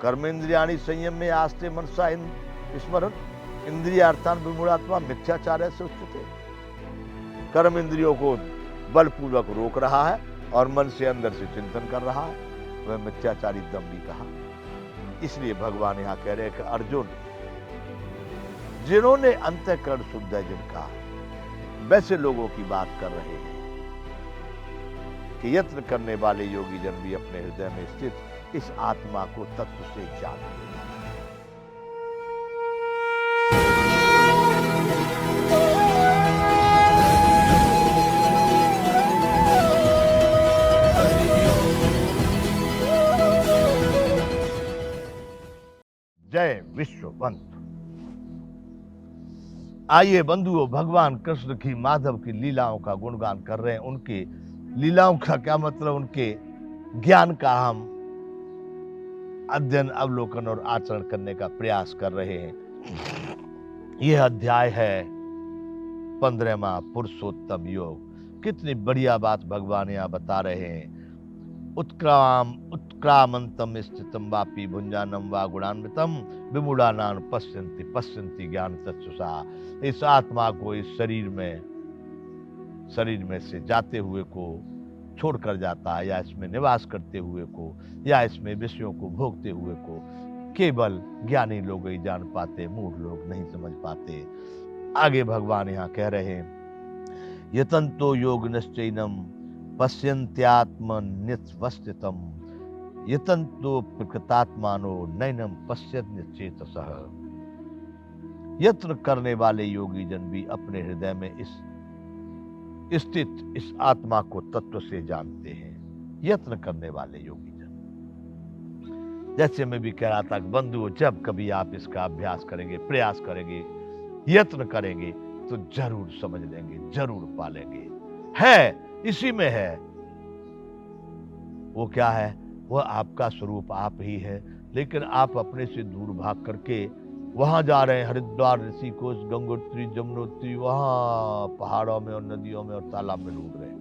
कर्मेंद्रियाणि संयम में आस्ते मनसा स्मरण इंद्रियार्थान विमूढ़ात्मा मिथ्याचार्य से उच्चते। कर्म इंद्रियों को बलपूर्वक रोक रहा है और मन से अंदर से चिंतन कर रहा है, वह मिथ्याचारी दम्भी कहा। इसलिए भगवान यहां कह रहे हैं कि अर्जुन, जिन्होंने अंतःकरण शुद्ध है जिनका, वैसे लोगों की बात कर रहे हैं कि यत्न करने वाले योगी जन भी अपने हृदय में स्थित इस आत्मा को तत्व से जानते हैं। जय विश्ववंत। आइए बंधुओं, भगवान कृष्ण की, माधव की लीलाओं का गुणगान कर रहे हैं। उनके लीलाओं का क्या मतलब, उनके ज्ञान का हम अध्ययन, अवलोकन और आचरण करने का प्रयास कर रहे हैं। यह अध्याय है 15वां पुरुषोत्तम योग। कितनी बढ़िया बात भगवान यहाँ बता रहे हैं। उत्क्रामंतम स्थितम वापि भुंजानम वा गुणान्वितम विमूढ़ानां पश्यन्ति पश्यन्ति ज्ञान चक्षुषा। इस आत्मा को इस शरीर में से जाते हुए को छोड़कर जाता है, या इसमें निवास करते हुए को, या इसमें विषयों को भोगते हुए को केवल ज्ञानी लोग ही जान पाते, मूढ़ लोग नहीं समझ पाते। आगे भगवान यहाँ कह रहे हैं, यतन्तो योग निश्चयनम पश्यन्त्यात्मन्यवस्थितम यतन्तो प्रकृतात्मानो नैनम पश्यन्त्यचेतसः। यत्न करने वाले योगी जन भी अपने हृदय में स्थित इस आत्मा को तत्व से जानते हैं। यत्न करने वाले योगी जन, जैसे मैं भी कह रहा था कि बंधुओं, जब कभी आप इसका अभ्यास करेंगे, प्रयास करेंगे, यत्न करेंगे तो जरूर समझ लेंगे, जरूर पालेंगे। है इसी में है। वो क्या है? वह आपका स्वरूप आप ही है, लेकिन आप अपने से दूर भाग करके वहां जा रहे हैं, हरिद्वार, ऋषिकेश, गंगोत्री, जमुनोत्री, वहां पहाड़ों में और नदियों में और तालाब में डूब रहे हैं।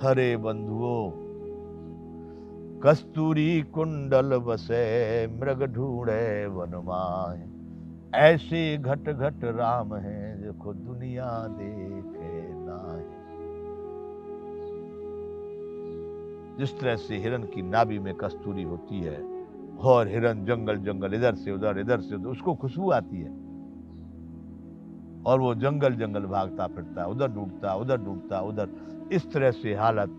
हरे बंधुओं, कस्तूरी कुंडल बसे मृग ढूंढे वन माहे, ऐसे घट घट राम है देखो दुनिया देखे नाहे। जिस तरह से हिरण की नाभि में कस्तूरी होती है और हिरण जंगल जंगल इधर से उधर उसको खुशबू आती है और वो जंगल जंगल भागता फिरता है, उधर डूबता उधर। इस तरह से हालत,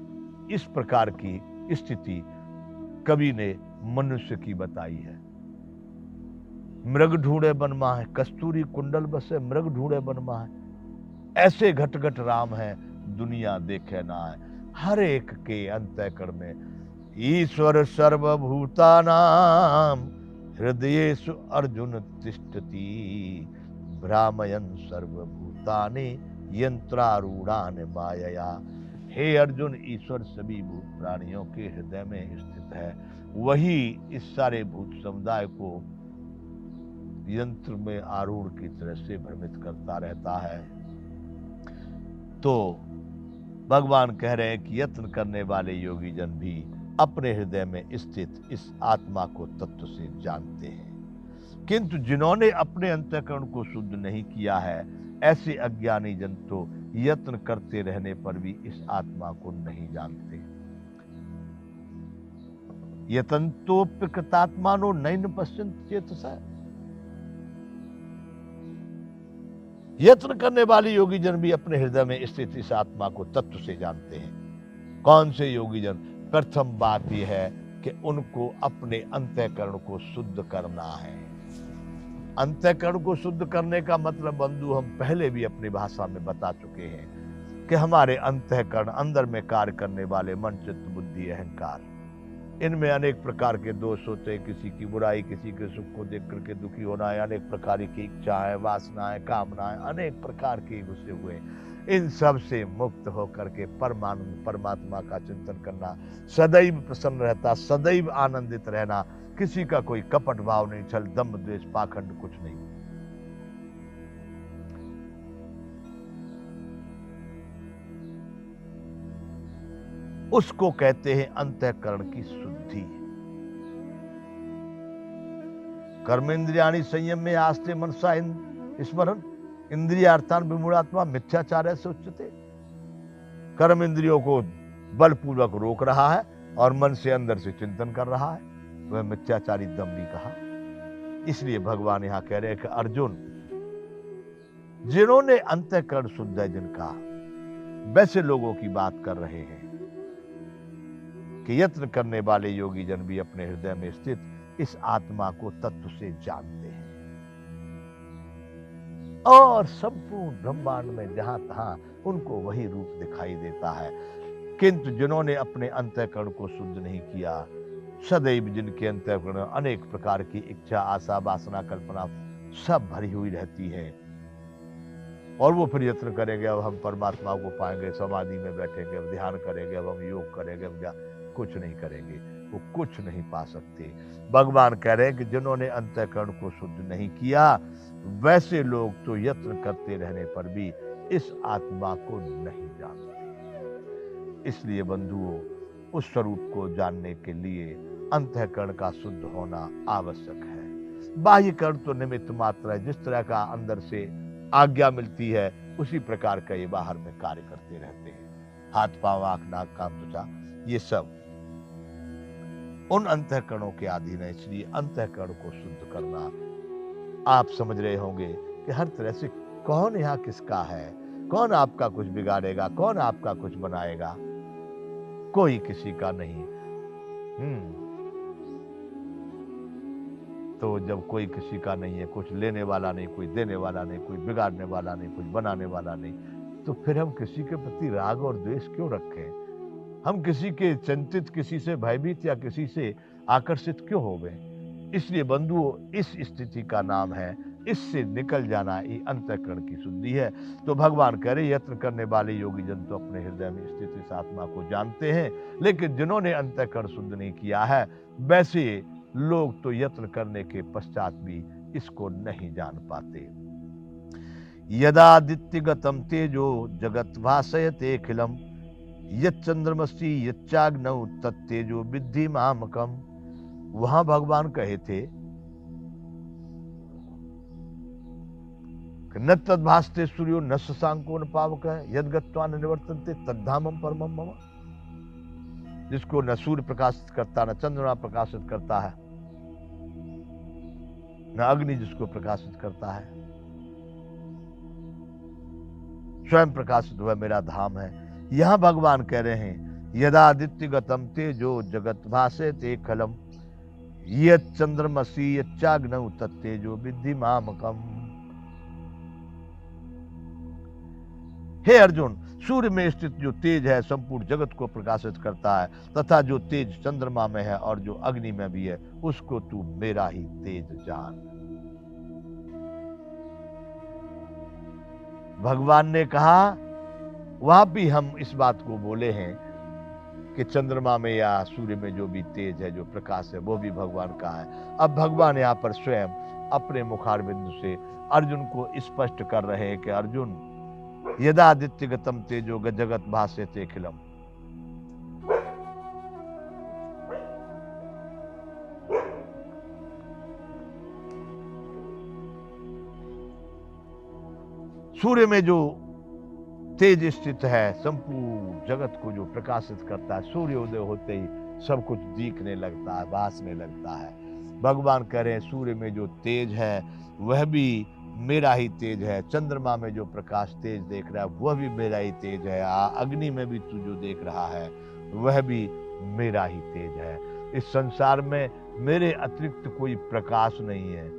इस प्रकार की स्थिति कवि ने मनुष्य की बताई है। मृग ढूंढे वन माहे, कस्तूरी कुंडल बसे मृग ढूंढे वन माहे, ऐसे घट घट राम है दुनिया देखे ना है। हर एक के अंतःकरण में ईश्वर सर्वभूतानां हृदयेषु अर्जुन तिष्ठति, भ्रामयन् सर्वभूतानि यंत्रारूढ़ान मायया। हे अर्जुन, ईश्वर सभी भूत प्राणियों के हृदय में स्थित है। वही इस सारे भूत समुदाय को यंत्र में आरूढ़ की तरह से भ्रमित करता रहता है। तो भगवान कह रहे हैं कि यत्न करने वाले योगी जन भी अपने हृदय में स्थित इस आत्मा को तत्व से जानते हैं, किंतु जिन्होंने अपने अंतःकरण को शुद्ध नहीं किया है, ऐसे अज्ञानी जन तो यत्न करते रहने पर भी इस आत्मा को नहीं जानते। यतन्तोऽप्यकृतात्मानो नैनं पश्यन्ति चेतसा। यत्न करने वाले योगी जन भी अपने हृदय में स्थित इस आत्मा को तत्व से जानते हैं। कौन से योगी जन? प्रथम बात यह है कि उनको अपने अंतःकरण को शुद्ध करना है। अंतःकरण को शुद्ध करने का मतलब बंधु हम पहले भी अपनी भाषा में बता चुके हैं कि हमारे अंतःकरण, अंदर में कार्य करने वाले मन, चित्त, बुद्धि, अहंकार, इनमें अनेक प्रकार के दोष होते हैं। किसी की बुराई, किसी के सुख को देख करके दुखी होना है, अनेक प्रकार की इच्छाएं, वासनाएं, कामनाएं, अनेक प्रकार के घुसे हुए। इन सब से मुक्त होकर के परमात्मा का चिंतन करना, सदैव प्रसन्न रहता, सदैव आनंदित रहना, किसी का कोई कपट भाव नहीं, छल, दंभ, द्वेष, पाखंड कुछ नहीं। उसको कहते हैं अंतःकरण की शुद्धि। कर्मेंद्रियाणि संयम में आस्ते मनसा स्मरण इंद्रियार्थान विमूढ़ात्मा मिथ्याचार्य से उच्चते। कर्म इंद्रियों को बलपूर्वक रोक रहा है और मन से अंदर से चिंतन कर रहा है, वह मिथ्याचारी दम्भी कहा। इसलिए भगवान यहां कह रहे हैं कि अर्जुन, जिन्होंने अंतःकरण शुद्ध है जिनका, वैसे लोगों की बात कर रहे हैं कि यत्न करने वाले योगी जन भी अपने हृदय में स्थित इस आत्मा को तत्व से जानते हैं और संपूर्ण ब्रह्मांड में जहां तहां उनको वही रूप दिखाई देता है। किंतु जिन्होंने अपने अंतःकरण को शुद्ध नहीं किया, सदैव जिनके अंतःकरण अनेक प्रकार की इच्छा, आशा, वासना, कल्पना सब भरी हुई रहती है, और वो फिर यत्न करेंगे अब हम परमात्मा को पाएंगे, समाधि में बैठेंगे, अब ध्यान करेंगे, अब हम योग करेंगे, अब कुछ नहीं करेंगे, वो कुछ नहीं पा सकते। भगवान कह रहे हैं कि जिन्होंने अंतःकरण को शुद्ध नहीं किया, वैसे लोग तो यत्न करते रहने पर भी इस आत्मा को नहीं जानते। इसलिए बंधुओं, उस स्वरूप को जानने के लिए अंतःकरण का शुद्ध होना आवश्यक है। बाह्यकरण तो निमित्त मात्र है, जिस तरह का अंदर से आज्ञा मिलती है उसी प्रकार का ये बाहर में कार्य करते रहते हैं। हाथ, पांव, आंख, नाक, कान, त्वचा, ये सब उन अंतःकरणों के अधीन है। इसलिए अंतःकरण को शुद्ध करना, आप समझ रहे होंगे कि हर तरह से कौन यहाँ किसका है, कौन आपका कुछ बिगाड़ेगा, कौन आपका कुछ बनाएगा, कोई किसी का नहीं। तो जब कोई किसी का नहीं है, कुछ लेने वाला नहीं, कोई देने वाला नहीं, कोई बिगाड़ने वाला नहीं, कुछ बनाने वाला नहीं, तो फिर हम किसी के प्रति राग और द्वेष क्यों रखें? हम किसी के चिंतित, किसी से भयभीत या किसी से आकर्षित क्यों हो गए? इसलिए बंधुओं, इस स्थिति का नाम है, इससे निकल जाना ये अंतःकरण की शुद्धि है। तो भगवान कह रहे, यत्न करने वाले योगी जन तो अपने हृदय में स्थित इस आत्मा को जानते हैं, लेकिन जिन्होंने अंतःकरण शुद्ध नहीं किया है, वैसे लोग तो यत्न करने के पश्चात भी इसको नहीं जान पाते। यदादित्यगतम तेजो जगत भासयते अखिलम यच्चंद्रमसी यच्चाग्नौ तत्तेजो विद्धि मामकम। वहां भगवान कहे थे न तद्भासते सूर्यो न शशांको न पावक यद्गत्वा न निवर्तन्ते तद्धामम परमम मम। जिसको न सूर्य प्रकाशित करता, न चंद्रमा प्रकाशित करता है, न अग्नि जिसको प्रकाशित करता है, स्वयं प्रकाशित हुआ मेरा धाम है। यहां भगवान कह रहे हैं, यदादित्य गतम तेजो जगत भासयते खलम यत् चंद्रमसी यच्चाग्नौ तत्तेजो विद्धि मामकम। हे अर्जुन, सूर्य में स्थित जो तेज है संपूर्ण जगत को प्रकाशित करता है, तथा जो तेज चंद्रमा में है और जो अग्नि में भी है, उसको तू मेरा ही तेज जान। भगवान ने कहा, वहां भी हम इस बात को बोले हैं कि चंद्रमा में या सूर्य में जो भी तेज है, जो प्रकाश है, वो भी भगवान का है। अब भगवान यहाँ पर स्वयं अपने मुखारबिंदु से अर्जुन को स्पष्ट कर रहे हैं कि अर्जुन, यदादित्य गतम तेजो जगत भास्यते अखिलम। सूर्य में जो तेज स्थित है, संपूर्ण जगत को जो प्रकाशित करता है, सूर्योदय होते ही सब कुछ दिखने लगता है, भासने लगता है। भगवान कह रहे हैं, सूर्य में जो तेज है वह भी मेरा ही तेज है, चंद्रमा में जो प्रकाश तेज देख रहा है वह भी मेरा ही तेज है, अग्नि में भी तू जो देख रहा है वह भी मेरा ही तेज है। इस संसार में मेरे अतिरिक्त कोई प्रकाश नहीं है,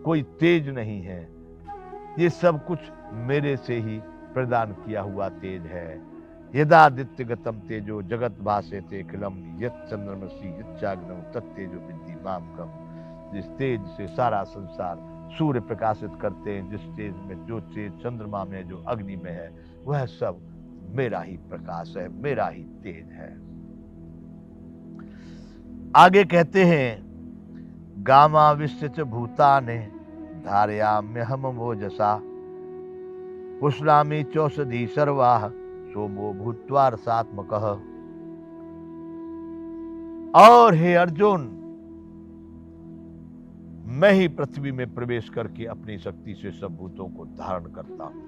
कोई तेज नहीं है, ये सब कुछ मेरे से ही प्रदान किया हुआ तेज है। यदादित्य गतम तेजो जगत भासयते अखिलम यत् चंद्रमसी यच्चाग्नौ तत्तेजो विद्धि मामकम। जिस तेज से सारा संसार सूर्य प्रकाशित करते हैं, जिस तेज में, जो तेज चंद्रमा में, जो अग्नि में है, वह सब मेरा ही प्रकाश है, मेरा ही तेज है। आगे कहते हैं, गामाविश्च भूतानि धारयाम्यहम ओजसा पुष्णामि चौषधि सर्वाः सोमो भूत्वा रसात्मकः। और हे अर्जुन, मैं ही पृथ्वी में प्रवेश करके अपनी शक्ति से सब भूतों को धारण करता हूं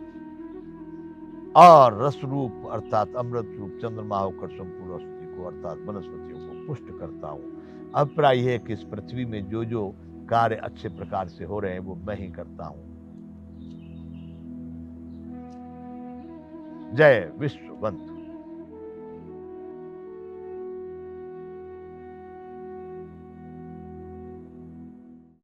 और रस रूप अर्थात अमृत रूप चंद्रमा होकर संपूर्ण वस्तु को अर्थात वनस्पतियों को पुष्ट करता हूं। अभिप्राय है कि इस पृथ्वी में जो जो कार्य अच्छे प्रकार से हो रहे हैं वो मैं ही करता हूं। जय विश्ववंत।